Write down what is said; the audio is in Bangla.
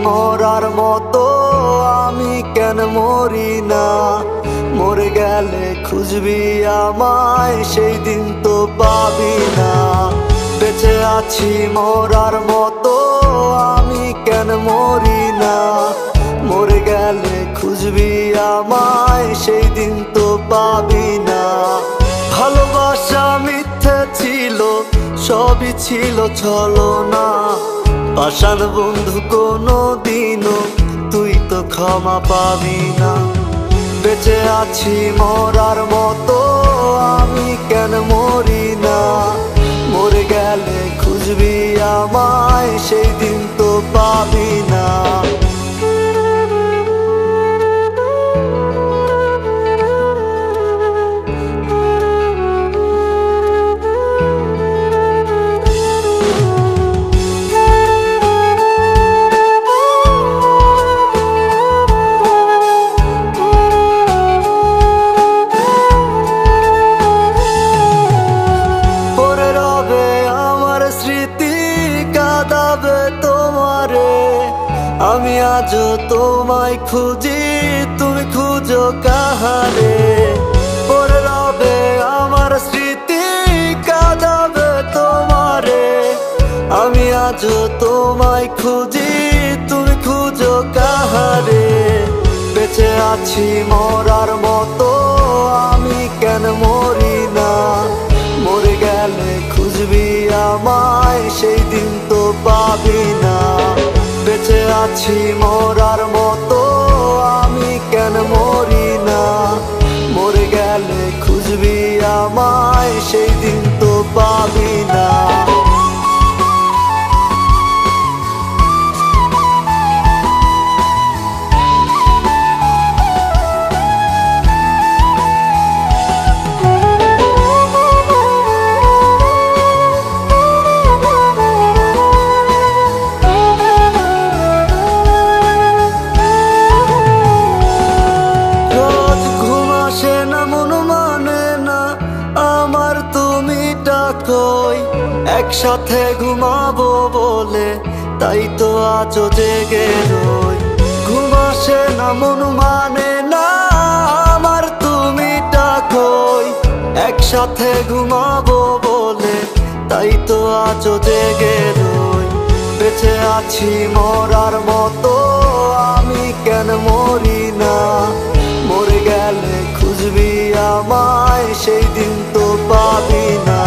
মরার মতো, আমি কেন মরি না? মরে গেলে খুঁজবি আমায়, সেই দিন তো পাবি না। বেঁচে আছি মরার মতো, আমি কেন মরি না? মরে গেলে খুঁজবি আমায়, সেই দিন তো পাবি না। ভালোবাসা মিথ্যে ছিল, সবই ছিল ছলনা। পাষাণ বন্ধু কোনো দিনও তুই তো ক্ষমা পাবি না। বেঁচে আছি মরার মতো, আমি কেন মরি না? মরে গেলে খুঁজবি আমায়, সেই দিন তো পাবি না। আমি আজও তোমায় খুঁজি, তুমি খুঁজো কাহারে? পড়ে রবে আমার স্মৃতি, কাঁদাবে তোমারে। আমি আজও তোমায় খুঁজি, তুমি খুঁজো কাহারে? বেঁচে আছি মরার মতো, আমি কেন মরি না? মরে গেলে খুঁজবি আমায়, সেই দিন তো পাবি না। বেঁচে আছি মরার মতো, আমি কেন মরি না? মরে গেলে খুঁজবি আমায়, সেই দিন তো পাবি না। একসাথে ঘুমাবো বলে তাই তো আজও জেগে রই। ঘুম আসে না, মন মানে না আমার, তুমি ডাকোই। একসাথে ঘুমাবো বলে তাই তো আজও জেগে রই। বেঁচে আছি মরার মতো, আমি কেন মরি না? মরে গেলে খুঁজবি আমায়, সেই দিন তো পাবি না।